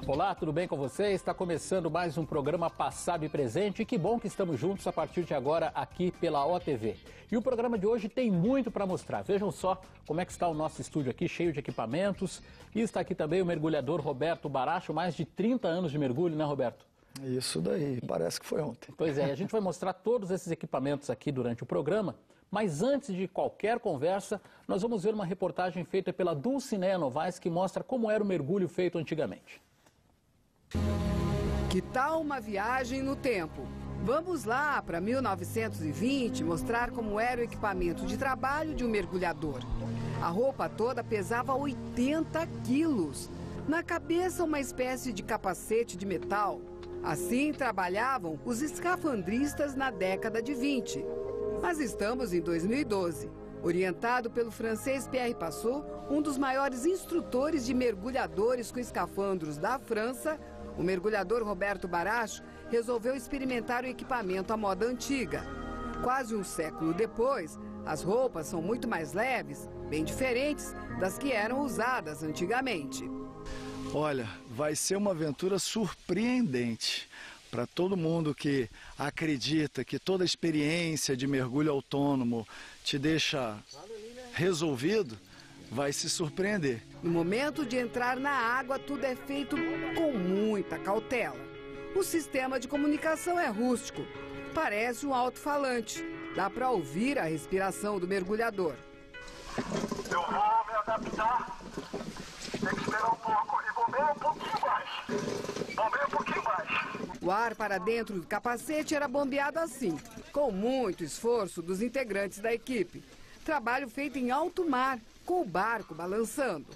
Olá, tudo bem com você? Está começando mais um programa Passado e Presente e que bom que estamos juntos a partir de agora aqui pela OTV. E o programa de hoje tem muito para mostrar. Vejam só como é que está o nosso estúdio aqui, cheio de equipamentos. E está aqui também o mergulhador Roberto Baracho, mais de 30 anos de mergulho, né, Roberto? Isso daí, parece que foi ontem. Pois é, a gente vai mostrar todos esses equipamentos aqui durante o programa, mas antes de qualquer conversa, nós vamos ver uma reportagem feita pela Dulcinea Novaes que mostra como era o mergulho feito antigamente. Que tal uma viagem no tempo? Vamos lá para 1920 mostrar como era o equipamento de trabalho de um mergulhador. A roupa toda pesava 80 quilos. Na cabeça, uma espécie de capacete de metal. Assim trabalhavam os escafandristas na década de 20. Mas estamos em 2012. Orientado pelo francês Pierre Passot, um dos maiores instrutores de mergulhadores com escafandros da França, o mergulhador Roberto Baracho resolveu experimentar o equipamento à moda antiga. Quase um século depois, as roupas são muito mais leves, bem diferentes das que eram usadas antigamente. Olha, vai ser uma aventura surpreendente para todo mundo que acredita que toda a experiência de mergulho autônomo te deixa resolvido, vai se surpreender. No momento de entrar na água, tudo é feito com muita cautela. O sistema de comunicação é rústico, parece um alto-falante. Dá para ouvir a respiração do mergulhador. Eu vou me adaptar, tem que esperar um pouco e bombeia um pouquinho mais. Bombeia um pouquinho mais. O ar para dentro do capacete era bombeado assim, com muito esforço dos integrantes da equipe. Trabalho feito em alto mar, com o barco balançando.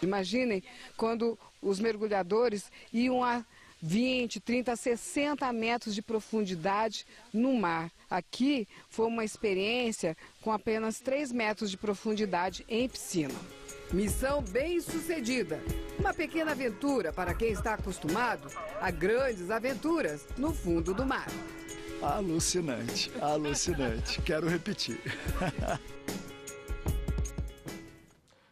Imaginem quando os mergulhadores iam a 20, 30, 60 metros de profundidade no mar. Aqui foi uma experiência com apenas 3 metros de profundidade em piscina. Missão bem sucedida. Uma pequena aventura para quem está acostumado a grandes aventuras no fundo do mar. Alucinante, alucinante. Quero repetir.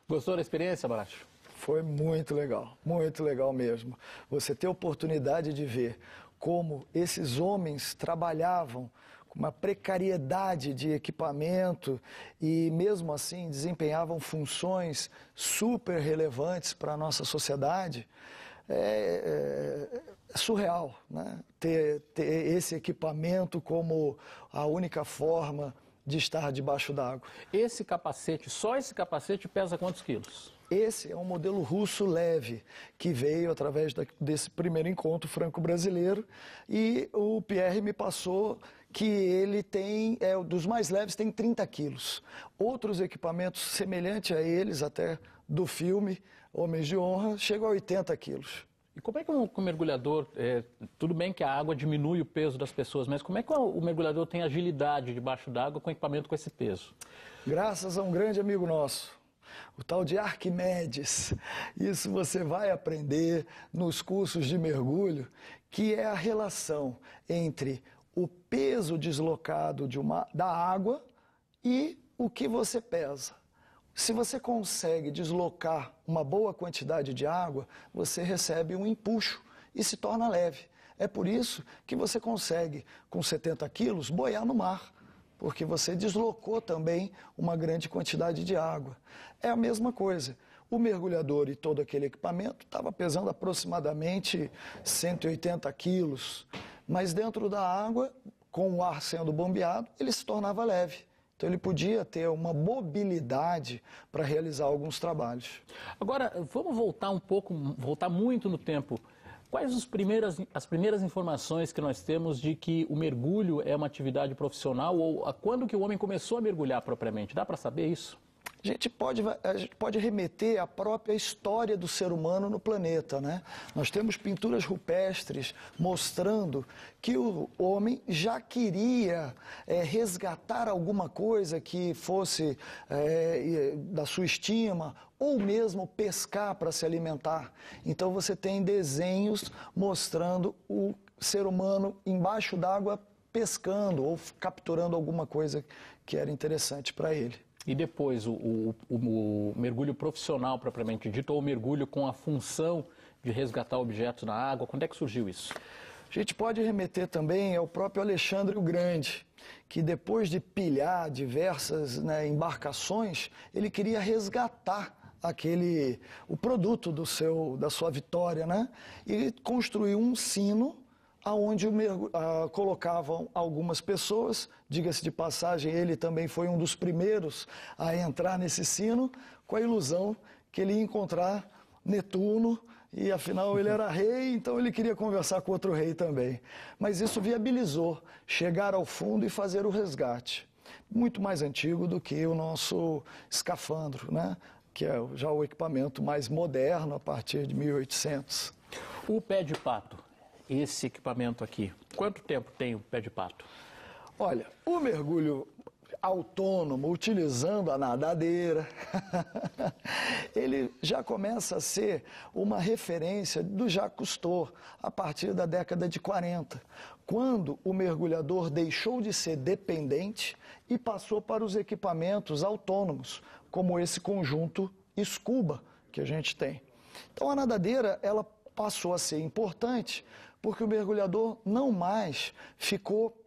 Gostou da experiência, Baracho? Foi muito legal mesmo. Você ter a oportunidade de ver como esses homens trabalhavam com uma precariedade de equipamento e mesmo assim desempenhavam funções super relevantes para a nossa sociedade, é surreal, né? Ter esse equipamento como a única forma de estar debaixo d'água. Esse capacete, só esse capacete pesa quantos quilos? Esse é um modelo russo leve, que veio através desse primeiro encontro franco-brasileiro, e o Pierre me passou que ele tem, dos mais leves, tem 30 quilos. Outros equipamentos semelhantes a eles, até do filme Homens de Honra, chegam a 80 quilos. E como é que o mergulhador, tudo bem que a água diminui o peso das pessoas, mas como é que o mergulhador tem agilidade debaixo d'água com equipamento com esse peso? Graças a um grande amigo nosso, o tal de Arquimedes. Isso você vai aprender nos cursos de mergulho, que é a relação entre o peso deslocado da água e o que você pesa. Se você consegue deslocar uma boa quantidade de água, você recebe um empuxo e se torna leve. É por isso que você consegue, com 70 quilos, boiar no mar, porque você deslocou também uma grande quantidade de água. É a mesma coisa. O mergulhador e todo aquele equipamento estava pesando aproximadamente 180 quilos, mas dentro da água, com o ar sendo bombeado, ele se tornava leve. Então ele podia ter uma mobilidade para realizar alguns trabalhos. Agora, vamos voltar um pouco, voltar muito no tempo. Quais as primeiras informações que nós temos de que o mergulho é uma atividade profissional ou quando que o homem começou a mergulhar propriamente? Dá para saber isso? A gente pode remeter à própria história do ser humano no planeta, né? Nós temos pinturas rupestres mostrando que o homem já queria resgatar alguma coisa que fosse da sua estima, ou mesmo pescar para se alimentar. Então você tem desenhos mostrando o ser humano embaixo d'água pescando ou capturando alguma coisa que era interessante para ele. E depois o mergulho profissional propriamente dito, ou o mergulho com a função de resgatar objetos na água? Quando é que surgiu isso? A gente pode remeter também ao próprio Alexandre o Grande, que depois de pilhar diversas, né, embarcações, ele queria resgatar o produto da sua vitória, né? E construiu um sino aonde colocavam algumas pessoas. Diga-se de passagem, ele também foi um dos primeiros a entrar nesse sino, com a ilusão que ele ia encontrar Netuno, e afinal ele era rei, então ele queria conversar com outro rei também. Mas isso viabilizou chegar ao fundo e fazer o resgate. Muito mais antigo do que o nosso escafandro, né? Que é já o equipamento mais moderno a partir de 1800. O pé de pato, esse equipamento aqui, quanto tempo tem o pé de pato? Olha, o mergulho autônomo, utilizando a nadadeira, ele já começa a ser uma referência do Jacques Cousteau, a partir da década de 40, quando o mergulhador deixou de ser dependente e passou para os equipamentos autônomos, como esse conjunto Scuba que a gente tem. Então a nadadeira, ela passou a ser importante porque o mergulhador não mais ficou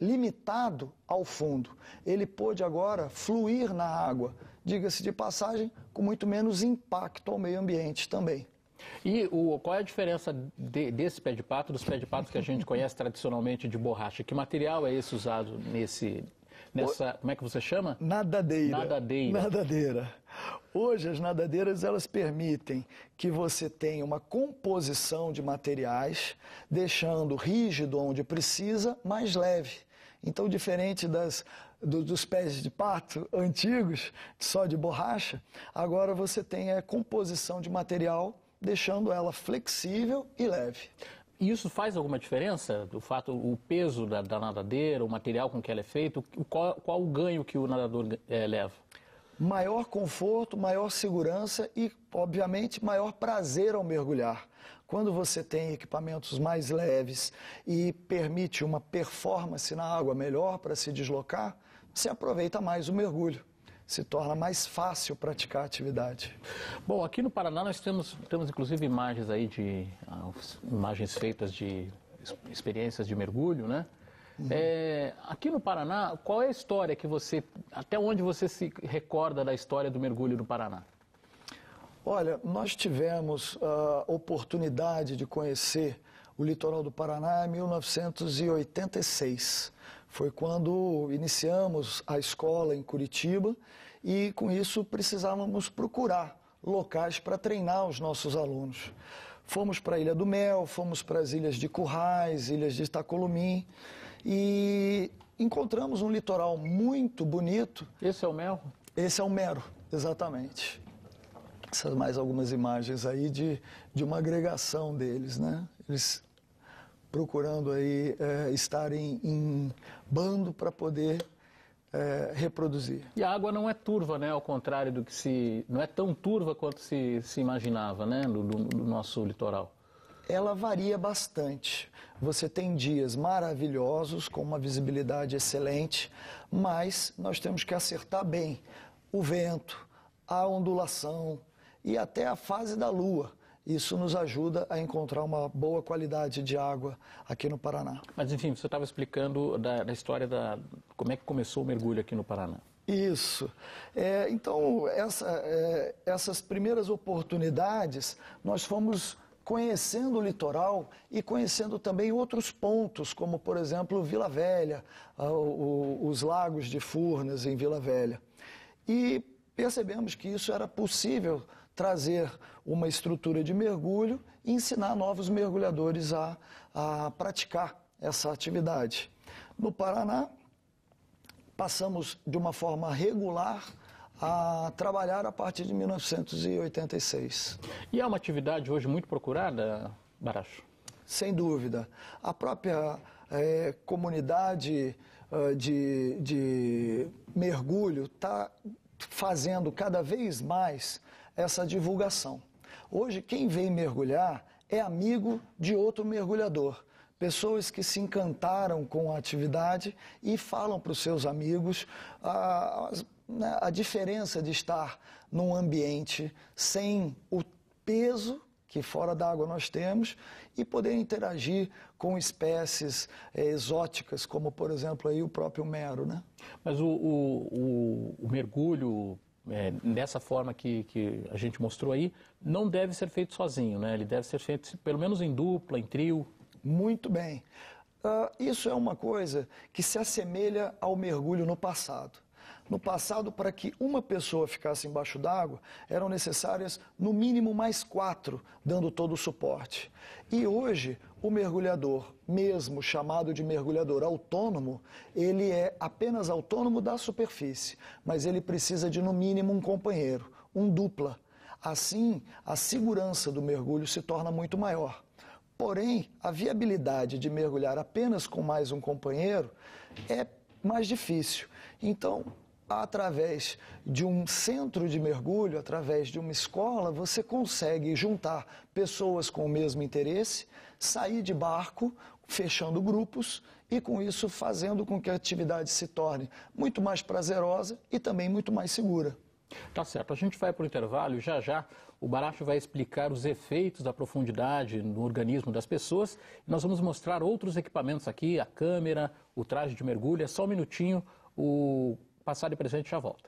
limitado ao fundo. Ele pôde agora fluir na água, diga-se de passagem, com muito menos impacto ao meio ambiente também. E qual é a diferença desse pé de pato dos pés de pato que a gente conhece tradicionalmente de borracha? Que material é esse usado nessa, como é que você chama? Nadadeira. Nadadeira. Nadadeira. Hoje as nadadeiras, elas permitem que você tenha uma composição de materiais, deixando rígido onde precisa, mais leve. Então, diferente dos pés de pato antigos, só de borracha, agora você tem a composição de material, deixando ela flexível e leve. E isso faz alguma diferença? O peso da nadadeira, o material com que ela é feito, qual o ganho que o nadador leva? Maior conforto, maior segurança e, obviamente, maior prazer ao mergulhar. Quando você tem equipamentos mais leves e permite uma performance na água melhor para se deslocar, você aproveita mais o mergulho. Se torna mais fácil praticar a atividade. Bom, aqui no Paraná nós temos inclusive imagens aí imagens feitas de experiências de mergulho, né? Aqui no Paraná, qual é a história até onde você se recorda da história do mergulho no Paraná? Olha, nós tivemos a oportunidade de conhecer o litoral do Paraná em 1986. Foi quando iniciamos a escola em Curitiba e, com isso, precisávamos procurar locais para treinar os nossos alunos. Fomos para a Ilha do Mel, fomos para as ilhas de Currais, ilhas de Itacolumim e encontramos um litoral muito bonito. Esse é o Mel? Esse é o Mero, exatamente. Essas mais algumas imagens aí de uma agregação deles, né? Eles procurando aí estarem em bando para poder reproduzir. E a água não é turva, né? Ao contrário do que não é tão turva quanto se imaginava, né? Do nosso litoral. Ela varia bastante. Você tem dias maravilhosos, com uma visibilidade excelente, mas nós temos que acertar bem o vento, a ondulação e até a fase da lua. Isso nos ajuda a encontrar uma boa qualidade de água aqui no Paraná. Mas, enfim, você estava explicando da história como é que começou o mergulho aqui no Paraná. Isso. Então, essas primeiras oportunidades, nós fomos conhecendo o litoral e conhecendo também outros pontos, como, por exemplo, Vila Velha, os lagos de Furnas em Vila Velha. E percebemos que isso era possível trazer uma estrutura de mergulho e ensinar novos mergulhadores a praticar essa atividade. No Paraná, passamos de uma forma regular a trabalhar a partir de 1986. E é uma atividade hoje muito procurada, Baracho? Sem dúvida. A própria comunidade de mergulho está fazendo cada vez mais essa divulgação. Hoje, quem vem mergulhar é amigo de outro mergulhador. Pessoas que se encantaram com a atividade e falam para os seus amigos a diferença de estar num ambiente sem o peso que fora d'água nós temos, e poder interagir com espécies exóticas, como, por exemplo, aí o próprio mero, né? Mas o mergulho, dessa forma que a gente mostrou aí, não deve ser feito sozinho, né? Ele deve ser feito pelo menos em dupla, em trio. Muito bem. Isso é uma coisa que se assemelha ao mergulho no passado. No passado, para que uma pessoa ficasse embaixo d'água, eram necessárias no mínimo mais 4, dando todo o suporte. E hoje, o mergulhador, mesmo chamado de mergulhador autônomo, ele é apenas autônomo da superfície, mas ele precisa de no mínimo um companheiro, um dupla. Assim, a segurança do mergulho se torna muito maior. Porém, a viabilidade de mergulhar apenas com mais um companheiro é mais difícil. Então, através de um centro de mergulho, através de uma escola, você consegue juntar pessoas com o mesmo interesse, sair de barco, fechando grupos e, com isso, fazendo com que a atividade se torne muito mais prazerosa e também muito mais segura. Tá certo, a gente vai para o intervalo e já o Baracho vai explicar os efeitos da profundidade no organismo das pessoas. Nós vamos mostrar outros equipamentos aqui, a câmera, o traje de mergulho. É só um minutinho, o Passado e Presente já volta.